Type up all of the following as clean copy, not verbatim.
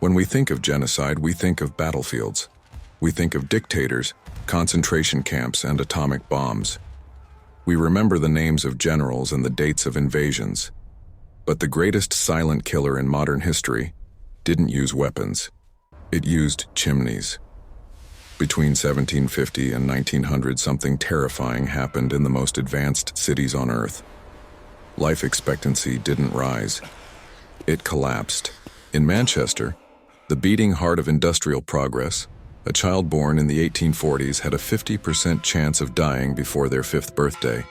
When we think of genocide, we think of battlefields. We think of dictators, concentration camps, and atomic bombs. We remember the names of generals and the dates of invasions. But the greatest silent killer in modern history didn't use weapons. It used chimneys. Between 1750 and 1900, something terrifying happened in the most advanced cities on Earth. Life expectancy didn't rise. It collapsed. In Manchester, the beating heart of industrial progress, a child born in the 1840s had a 50% chance of dying before their 5th birthday.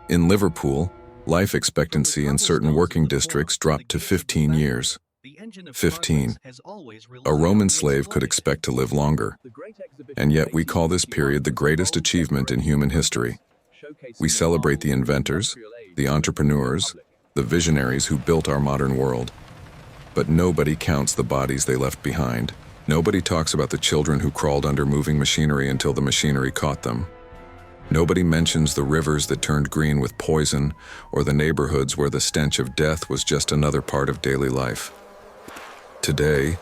In Liverpool, life expectancy in certain working districts dropped to 15 years. 15. A Roman slave could expect to live longer. And yet we call this period the greatest achievement in human history. We celebrate the inventors, the entrepreneurs, the visionaries who built our modern world. But nobody counts the bodies they left behind. Nobody talks about the children who crawled under moving machinery until the machinery caught them. Nobody mentions the rivers that turned green with poison, or the neighborhoods where the stench of death was just another part of daily life. Today,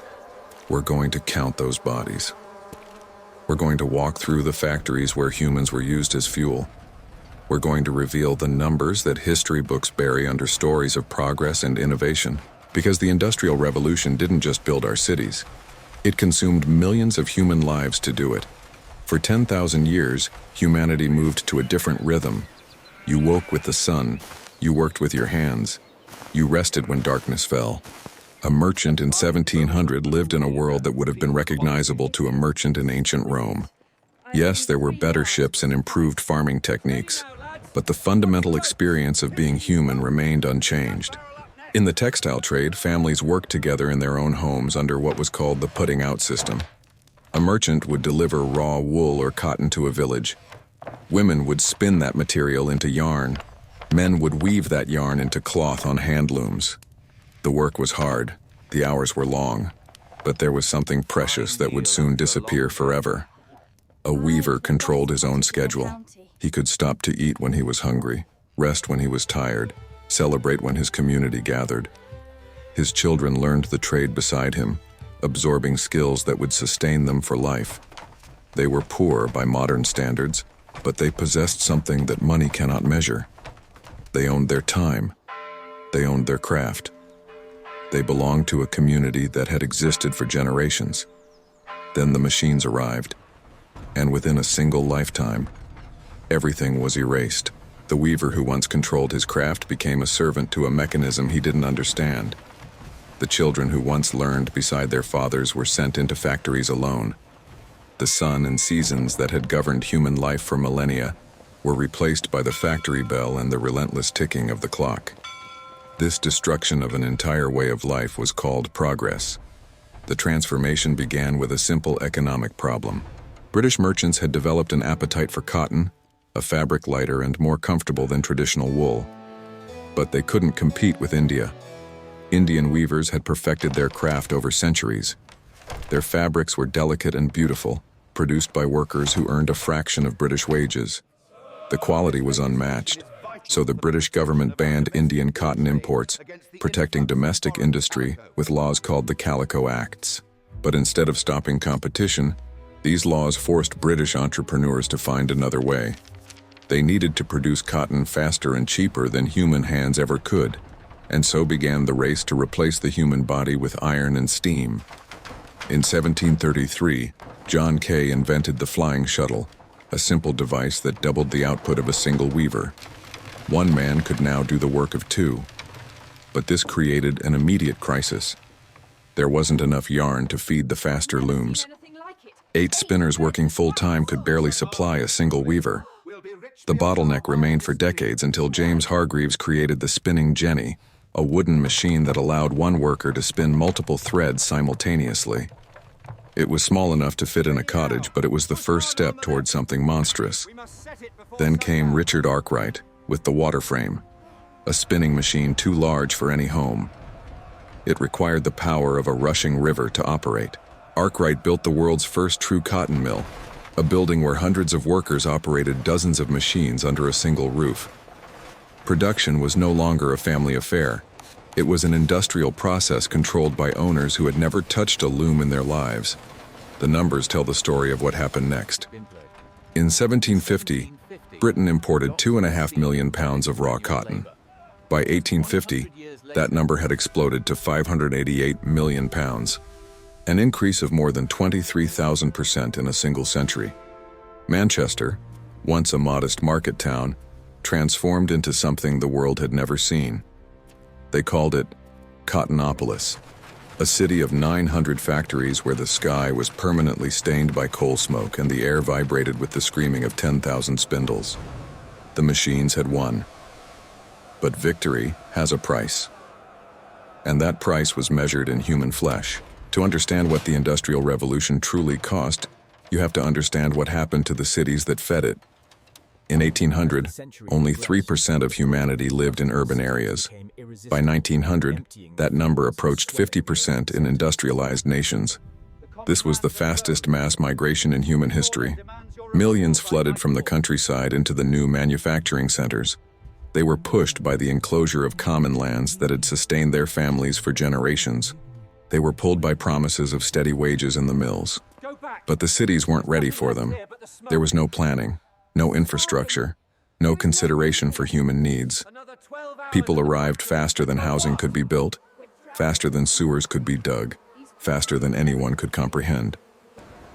we're going to count those bodies. We're going to walk through the factories where humans were used as fuel. We're going to reveal the numbers that history books bury under stories of progress and innovation. Because the Industrial Revolution didn't just build our cities. It consumed millions of human lives to do it. For 10,000 years, humanity moved to a different rhythm. You woke with the sun. You worked with your hands. You rested when darkness fell. A merchant in 1700 lived in a world that would have been recognizable to a merchant in ancient Rome. Yes, there were better ships and improved farming techniques, but the fundamental experience of being human remained unchanged. In the textile trade, families worked together in their own homes under what was called the putting out system. A merchant would deliver raw wool or cotton to a village. Women would spin that material into yarn. Men would weave that yarn into cloth on hand looms. The work was hard, the hours were long, but there was something precious that would soon disappear forever. A weaver controlled his own schedule. He could stop to eat when he was hungry, rest when he was tired, celebrate when his community gathered. His children learned the trade beside him, absorbing skills that would sustain them for life. They were poor by modern standards, but they possessed something that money cannot measure. They owned their time. They owned their craft. They belonged to a community that had existed for generations. Then the machines arrived, and within a single lifetime, everything was erased. The weaver who once controlled his craft became a servant to a mechanism he didn't understand. The children who once learned beside their fathers were sent into factories alone. The sun and seasons that had governed human life for millennia were replaced by the factory bell and the relentless ticking of the clock. This destruction of an entire way of life was called progress. The transformation began with a simple economic problem. British merchants had developed an appetite for cotton, a fabric lighter and more comfortable than traditional wool. But they couldn't compete with India. Indian weavers had perfected their craft over centuries. Their fabrics were delicate and beautiful, produced by workers who earned a fraction of British wages. The quality was unmatched, so the British government banned Indian cotton imports, protecting domestic industry with laws called the Calico Acts. But instead of stopping competition, these laws forced British entrepreneurs to find another way. They needed to produce cotton faster and cheaper than human hands ever could, and so began the race to replace the human body with iron and steam. In 1733, John Kay invented the flying shuttle, a simple device that doubled the output of a single weaver. One man could now do the work of two. But this created an immediate crisis. There wasn't enough yarn to feed the faster looms. 8 spinners working full-time could barely supply a single weaver. The bottleneck remained for decades until James Hargreaves created the spinning jenny, a wooden machine that allowed one worker to spin multiple threads simultaneously. It was small enough to fit in a cottage, but it was the first step toward something monstrous. Then came Richard Arkwright with the water frame, a spinning machine too large for any home. It required the power of a rushing river to operate. Arkwright built the world's first true cotton mill, a building where hundreds of workers operated dozens of machines under a single roof. Production was no longer a family affair. It was an industrial process controlled by owners who had never touched a loom in their lives. The numbers tell the story of what happened next. In 1750, Britain imported 2.5 million pounds of raw cotton. By 1850, that number had exploded to 588 million pounds, an increase of more than 23,000% in a single century. Manchester, once a modest market town, transformed into something the world had never seen. They called it Cottonopolis, a city of 900 factories where the sky was permanently stained by coal smoke and the air vibrated with the screaming of 10,000 spindles. The machines had won. But victory has a price. And that price was measured in human flesh. To understand what the Industrial Revolution truly cost, you have to understand what happened to the cities that fed it. In 1800, only 3% of humanity lived in urban areas. By 1900, that number approached 50% in industrialized nations. This was the fastest mass migration in human history. Millions flooded from the countryside into the new manufacturing centers. They were pushed by the enclosure of common lands that had sustained their families for generations. They were pulled by promises of steady wages in the mills. But the cities weren't ready for them. There was no planning, no infrastructure, no consideration for human needs. People arrived faster than housing could be built, faster than sewers could be dug, faster than anyone could comprehend.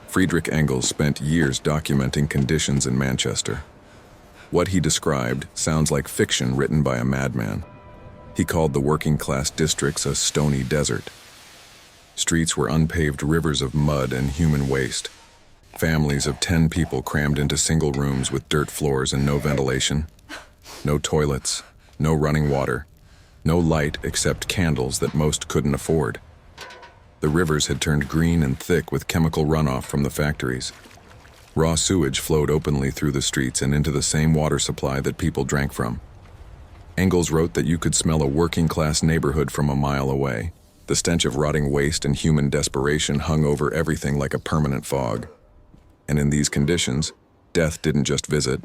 Friedrich Engels spent years documenting conditions in Manchester. What he described sounds like fiction written by a madman. He called the working-class districts a stony desert. Streets were unpaved rivers of mud and human waste. Families of 10 people crammed into single rooms with dirt floors and no ventilation. No toilets, no running water, no light except candles that most couldn't afford. The rivers had turned green and thick with chemical runoff from the factories. Raw sewage flowed openly through the streets and into the same water supply that people drank from. Engels wrote that you could smell a working-class neighborhood from a mile away. The stench of rotting waste and human desperation hung over everything like a permanent fog. And in these conditions, death didn't just visit,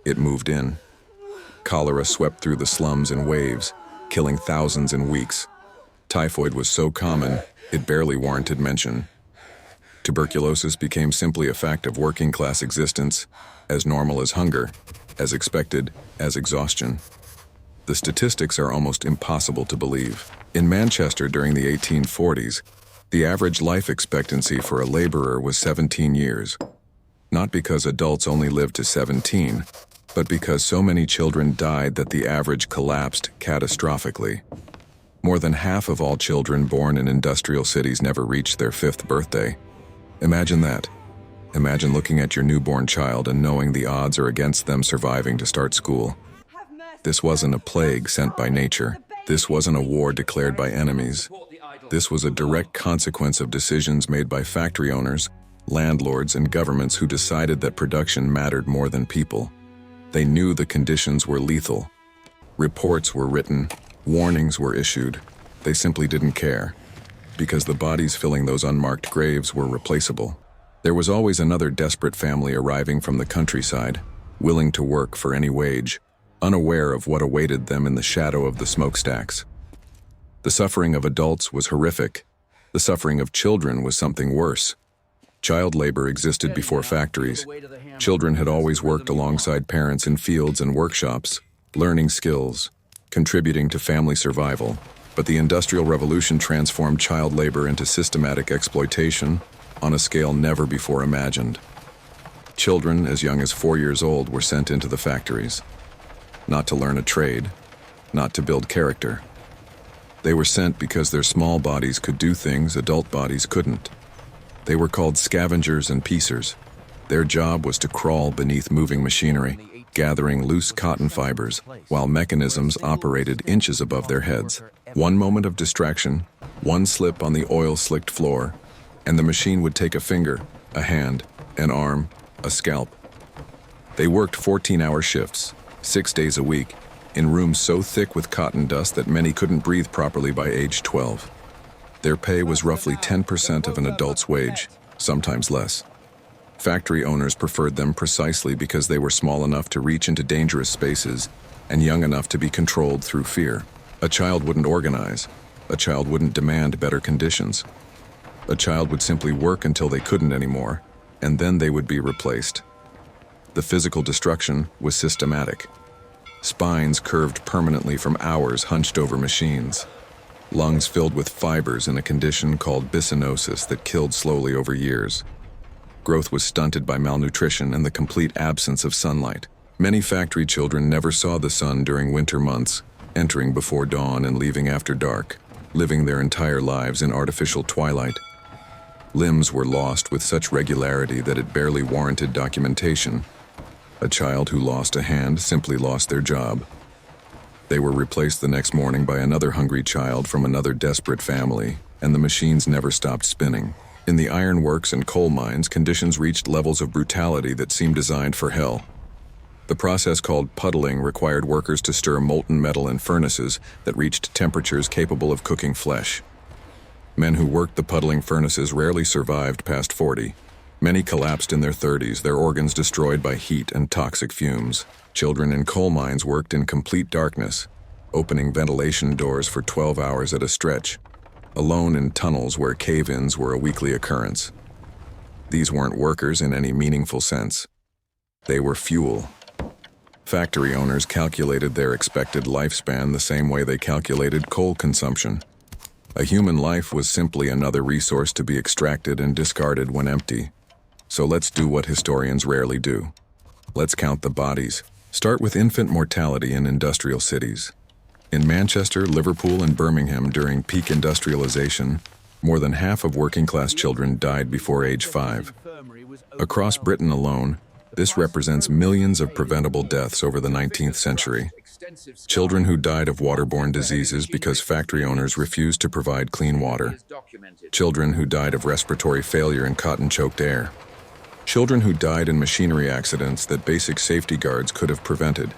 it moved in. Cholera swept through the slums in waves, killing thousands in weeks. Typhoid was so common, it barely warranted mention. Tuberculosis became simply a fact of working-class existence, as normal as hunger, as expected as exhaustion. The statistics are almost impossible to believe. In Manchester during the 1840s, the average life expectancy for a laborer was 17 years. Not because adults only lived to 17, but because so many children died that the average collapsed catastrophically. More than half of all children born in industrial cities never reached their 5th birthday. Imagine that. Imagine looking at your newborn child and knowing the odds are against them surviving to start school. This wasn't a plague sent by nature. This wasn't a war declared by enemies. This was a direct consequence of decisions made by factory owners, landlords, and governments who decided that production mattered more than people. They knew the conditions were lethal. Reports were written, warnings were issued. They simply didn't care, because the bodies filling those unmarked graves were replaceable. There was always another desperate family arriving from the countryside, willing to work for any wage, unaware of what awaited them in the shadow of the smokestacks. The suffering of adults was horrific. The suffering of children was something worse. Child labor existed before factories. Children had always worked alongside parents in fields and workshops, learning skills, contributing to family survival. But the Industrial Revolution transformed child labor into systematic exploitation on a scale never before imagined. Children as young as 4 years old were sent into the factories. Not to learn a trade, not to build character. They were sent because their small bodies could do things adult bodies couldn't. They were called scavengers and piecers. Their job was to crawl beneath moving machinery, gathering loose cotton fibers, while mechanisms operated inches above their heads. One moment of distraction, one slip on the oil-slicked floor, and the machine would take a finger, a hand, an arm, a scalp. They worked 14-hour shifts, 6 days a week, in rooms so thick with cotton dust that many couldn't breathe properly by age 12. Their pay was roughly 10% of an adult's wage, sometimes less. Factory owners preferred them precisely because they were small enough to reach into dangerous spaces and young enough to be controlled through fear. A child wouldn't organize. A child wouldn't demand better conditions. A child would simply work until they couldn't anymore, and then they would be replaced. The physical destruction was systematic. Spines curved permanently from hours hunched over machines. Lungs filled with fibers in a condition called bisonosis that killed slowly over years. Growth was stunted by malnutrition and the complete absence of sunlight. Many factory children never saw the sun during winter months, entering before dawn and leaving after dark, living their entire lives in artificial twilight. Limbs were lost with such regularity that it barely warranted documentation. A child who lost a hand simply lost their job. They were replaced the next morning by another hungry child from another desperate family, and the machines never stopped spinning. In the ironworks and coal mines, conditions reached levels of brutality that seemed designed for hell. The process called puddling required workers to stir molten metal in furnaces that reached temperatures capable of cooking flesh. Men who worked the puddling furnaces rarely survived past 40. Many collapsed in their 30s, their organs destroyed by heat and toxic fumes. Children in coal mines worked in complete darkness, opening ventilation doors for 12 hours at a stretch, alone in tunnels where cave-ins were a weekly occurrence. These weren't workers in any meaningful sense. They were fuel. Factory owners calculated their expected lifespan the same way they calculated coal consumption. A human life was simply another resource to be extracted and discarded when empty. So let's do what historians rarely do. Let's count the bodies. Start with infant mortality in industrial cities. In Manchester, Liverpool, and Birmingham during peak industrialization, more than half of working-class children died before age 5. Across Britain alone, this represents millions of preventable deaths over the 19th century. Children who died of waterborne diseases because factory owners refused to provide clean water. Children who died of respiratory failure and cotton-choked air. Children who died in machinery accidents that basic safety guards could have prevented.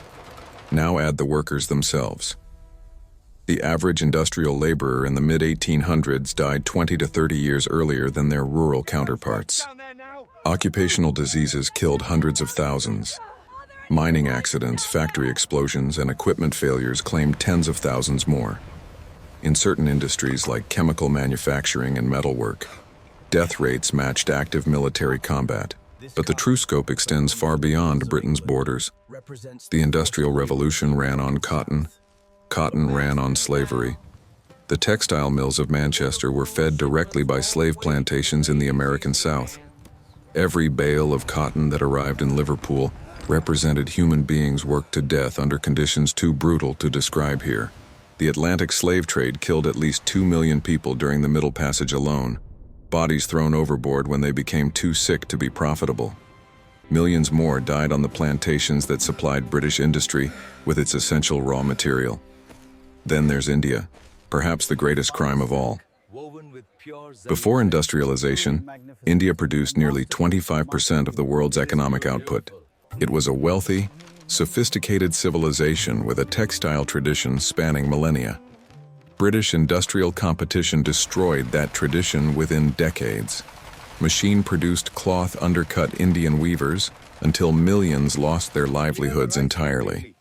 Now add the workers themselves. The average industrial laborer in the mid-1800s died 20 to 30 years earlier than their rural counterparts. Occupational diseases killed hundreds of thousands. Mining accidents, factory explosions, and equipment failures claimed tens of thousands more. In certain industries like chemical manufacturing and metalwork, death rates matched active military combat. But the true scope extends far beyond Britain's borders. The Industrial Revolution ran on cotton. Cotton ran on slavery. The textile mills of Manchester were fed directly by slave plantations in the American South. Every bale of cotton that arrived in Liverpool represented human beings worked to death under conditions too brutal to describe here. The Atlantic slave trade killed at least 2 million people during the Middle Passage alone, bodies thrown overboard when they became too sick to be profitable. Millions more died on the plantations that supplied British industry with its essential raw material. Then there's India, perhaps the greatest crime of all. Before industrialization, India produced nearly 25% of the world's economic output. It was a wealthy, sophisticated civilization with a textile tradition spanning millennia. British industrial competition destroyed that tradition within decades. Machine-produced cloth undercut Indian weavers until millions lost their livelihoods entirely.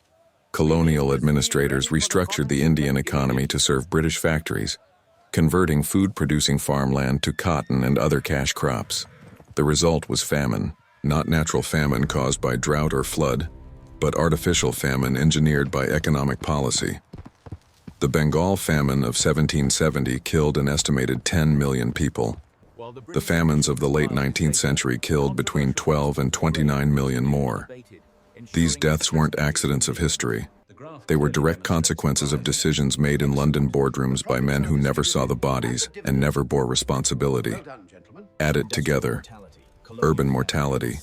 Colonial administrators restructured the Indian economy to serve British factories, converting food-producing farmland to cotton and other cash crops. The result was famine, not natural famine caused by drought or flood, but artificial famine engineered by economic policy. The Bengal famine of 1770 killed an estimated 10 million people. The famines of the late 19th century killed between 12 and 29 million more. These deaths weren't accidents of history. They were direct consequences of decisions made in London boardrooms by men who never saw the bodies and never bore responsibility. Add it together: urban mortality,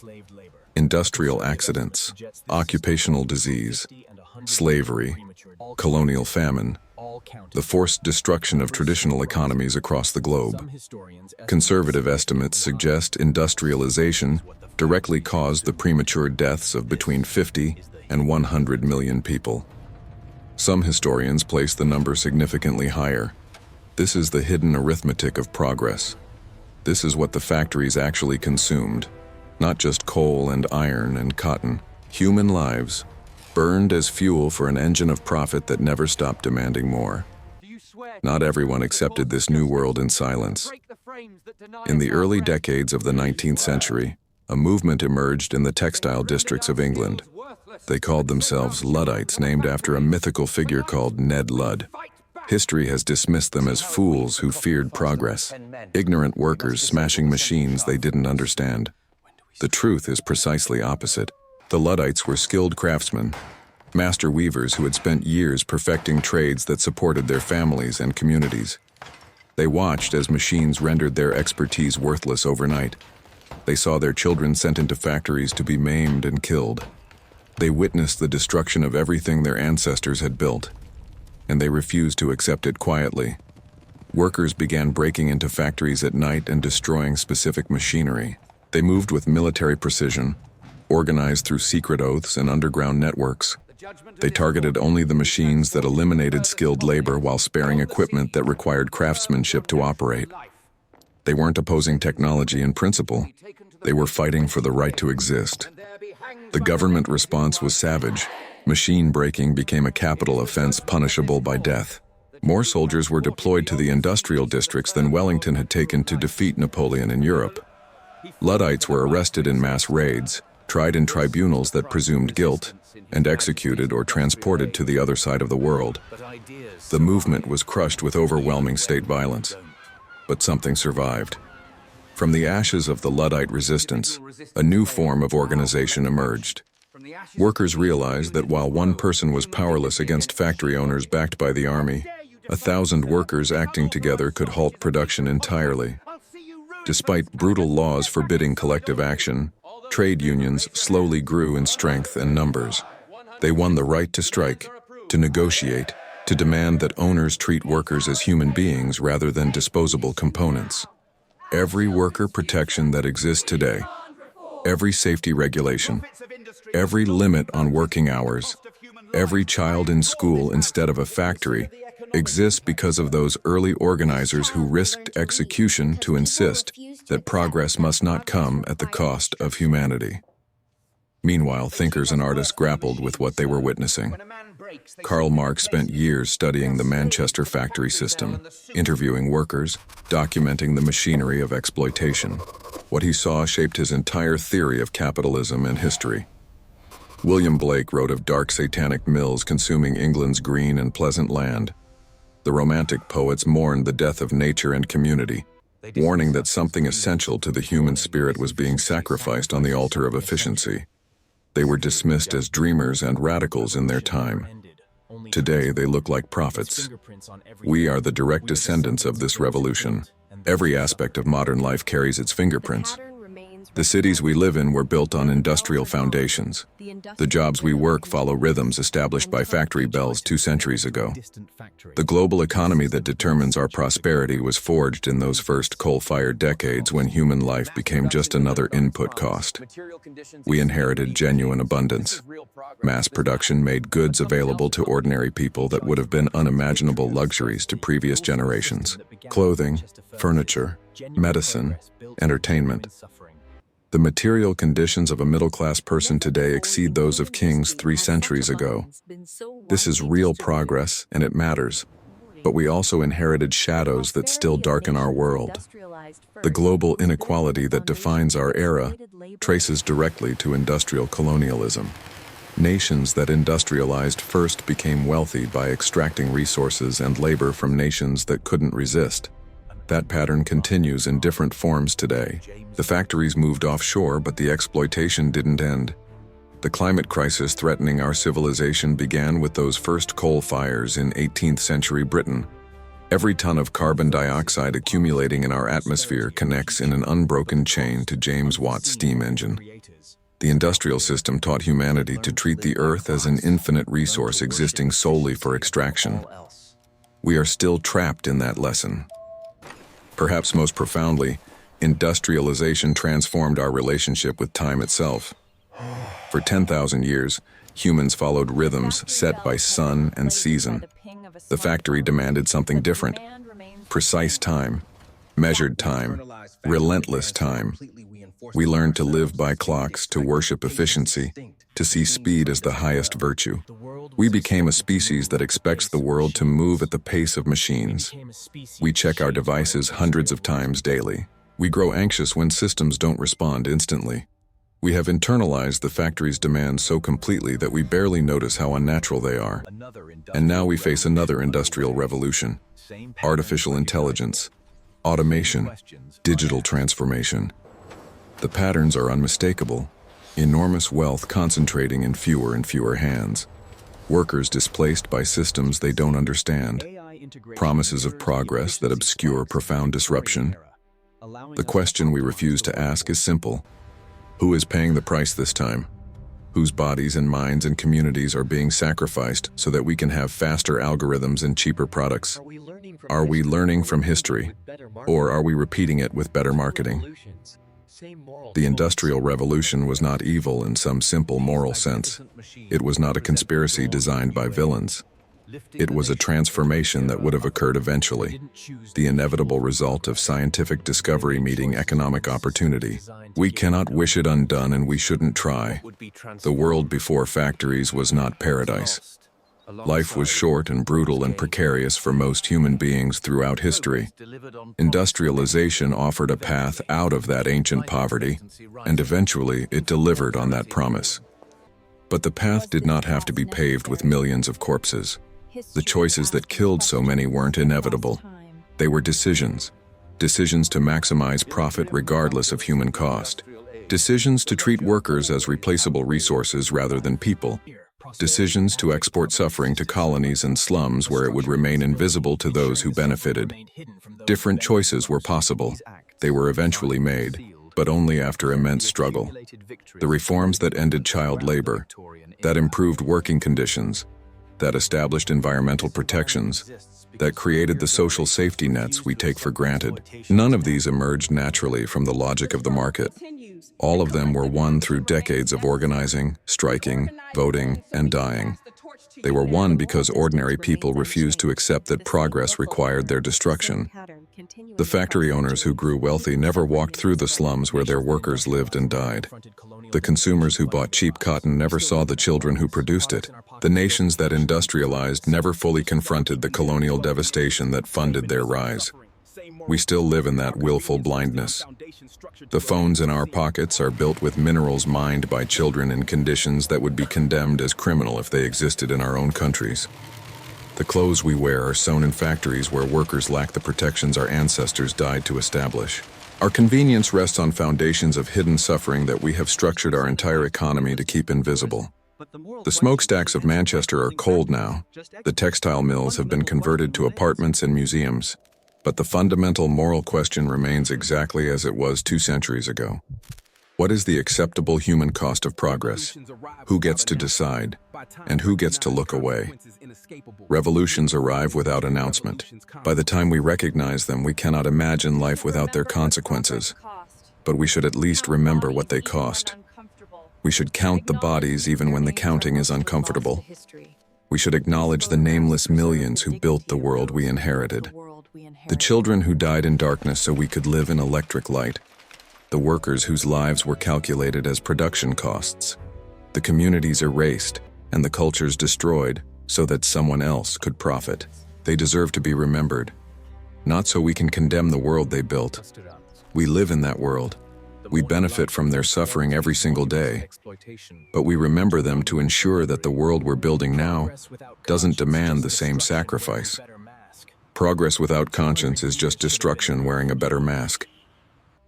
industrial accidents, occupational disease, slavery, colonial famine, the forced destruction of traditional economies across the globe. Conservative estimates suggest industrialization directly caused the premature deaths of between 50 and 100 million people. Some historians place the number significantly higher. This is the hidden arithmetic of progress. This is what the factories actually consumed, not just coal and iron and cotton. Human lives, burned as fuel for an engine of profit that never stopped demanding more. Not everyone accepted this new world in silence. In the early decades of the 19th century, a movement emerged in the textile districts of England. They called themselves Luddites, named after a mythical figure called Ned Ludd. History has dismissed them as fools who feared progress, ignorant workers smashing machines they didn't understand. The truth is precisely opposite. The Luddites were skilled craftsmen, master weavers who had spent years perfecting trades that supported their families and communities. They watched as machines rendered their expertise worthless overnight. They saw their children sent into factories to be maimed and killed. They witnessed the destruction of everything their ancestors had built, and they refused to accept it quietly. Workers began breaking into factories at night and destroying specific machinery. They moved with military precision, organized through secret oaths and underground networks. They targeted only the machines that eliminated skilled labor while sparing equipment that required craftsmanship to operate. They weren't opposing technology in principle. They were fighting for the right to exist. The government response was savage. Machine breaking became a capital offense punishable by death. More soldiers were deployed to the industrial districts than Wellington had taken to defeat Napoleon in Europe. Luddites were arrested in mass raids, tried in tribunals that presumed guilt, and executed or transported to the other side of the world. The movement was crushed with overwhelming state violence. But something survived. From the ashes of the Luddite resistance, a new form of organization emerged. Workers realized that while one person was powerless against factory owners backed by the army, 1,000 workers acting together could halt production entirely. Despite brutal laws forbidding collective action, trade unions slowly grew in strength and numbers. They won the right to strike, to negotiate, to demand that owners treat workers as human beings rather than disposable components. Every worker protection that exists today, every safety regulation, every limit on working hours, every child in school instead of a factory, exists because of those early organizers who risked execution to insist that progress must not come at the cost of humanity. Meanwhile, thinkers and artists grappled with what they were witnessing. Karl Marx spent years studying the Manchester factory system, interviewing workers, documenting the machinery of exploitation. What he saw shaped his entire theory of capitalism and history. William Blake wrote of dark satanic mills consuming England's green and pleasant land. The Romantic poets mourned the death of nature and community, warning that something essential to the human spirit was being sacrificed on the altar of efficiency. They were dismissed as dreamers and radicals in their time. Today, they look like prophets. We are the direct descendants of this revolution. Every aspect of modern life carries its fingerprints. The cities we live in were built on industrial foundations. The jobs we work follow rhythms established by factory bells 2 centuries ago. The global economy that determines our prosperity was forged in those first coal-fired decades when human life became just another input cost. We inherited genuine abundance. Mass production made goods available to ordinary people that would have been unimaginable luxuries to previous generations. Clothing, furniture, medicine, entertainment. The material conditions of a middle-class person today exceed those of kings 3 centuries ago. This is real progress, and it matters. But we also inherited shadows that still darken our world. The global inequality that defines our era traces directly to industrial colonialism. Nations that industrialized first became wealthy by extracting resources and labor from nations that couldn't resist. That pattern continues in different forms today. The factories moved offshore, but the exploitation didn't end. The climate crisis threatening our civilization began with those first coal fires in 18th century Britain. Every ton of carbon dioxide accumulating in our atmosphere connects in an unbroken chain to James Watt's steam engine. The industrial system taught humanity to treat the earth as an infinite resource existing solely for extraction. We are still trapped in that lesson. Perhaps most profoundly, industrialization transformed our relationship with time itself. For 10,000 years, humans followed rhythms set by sun and season. The factory demanded something different: precise time, measured time, relentless time. We learned to live by clocks, to worship efficiency, to see speed as the highest virtue. We became a species that expects the world to move at the pace of machines. We check our devices hundreds of times daily. We grow anxious when systems don't respond instantly. We have internalized the factory's demands so completely that we barely notice how unnatural they are. And now we face another industrial revolution: artificial intelligence, automation, digital transformation. The patterns are unmistakable. Enormous wealth concentrating in fewer and fewer hands. Workers displaced by systems they don't understand. Promises of progress that obscure profound disruption. The question we refuse to ask is simple. Who is paying the price this time? Whose bodies and minds and communities are being sacrificed so that we can have faster algorithms and cheaper products? Are we learning from history, or are we repeating it with better marketing? The Industrial Revolution was not evil in some simple moral sense. It was not a conspiracy designed by villains. It was a transformation that would have occurred eventually, the inevitable result of scientific discovery meeting economic opportunity. We cannot wish it undone, and we shouldn't try. The world before factories was not paradise. Life was short and brutal and precarious for most human beings throughout history. Industrialization offered a path out of that ancient poverty, and eventually it delivered on that promise. But the path did not have to be paved with millions of corpses. The choices that killed so many weren't inevitable. They were decisions. Decisions to maximize profit regardless of human cost. Decisions to treat workers as replaceable resources rather than people. Decisions to export suffering to colonies and slums where it would remain invisible to those who benefited. Different choices were possible. They were eventually made, but only after immense struggle. The reforms that ended child labor, that improved working conditions, that established environmental protections, that created the social safety nets we take for granted. None of these emerged naturally from the logic of the market. All of them were won through decades of organizing, striking, voting, and dying. They were won because ordinary people refused to accept that progress required their destruction. The factory owners who grew wealthy never walked through the slums where their workers lived and died. The consumers who bought cheap cotton never saw the children who produced it. The nations that industrialized never fully confronted the colonial devastation that funded their rise. We still live in that willful blindness. The phones in our pockets are built with minerals mined by children in conditions that would be condemned as criminal if they existed in our own countries. The clothes we wear are sewn in factories where workers lack the protections our ancestors died to establish. Our convenience rests on foundations of hidden suffering that we have structured our entire economy to keep invisible. The smokestacks of Manchester are cold now. The textile mills have been converted to apartments and museums. But the fundamental moral question remains exactly as it was 2 centuries ago. What is the acceptable human cost of progress? Who gets to decide? And who gets to look away? Revolutions arrive without announcement. By the time we recognize them, we cannot imagine life without their consequences. But we should at least remember what they cost. We should count the bodies even when the counting is uncomfortable. We should acknowledge the nameless millions who built the world we inherited. The children who died in darkness so we could live in electric light. The workers whose lives were calculated as production costs. The communities erased and the cultures destroyed so that someone else could profit. They deserve to be remembered, not so we can condemn the world they built. We live in that world. We benefit from their suffering every single day, but we remember them to ensure that the world we're building now doesn't demand the same sacrifice. Progress without conscience is just destruction wearing a better mask.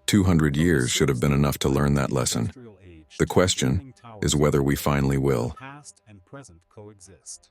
200 years should have been enough to learn that lesson. The question is whether we finally will. Past and present coexist.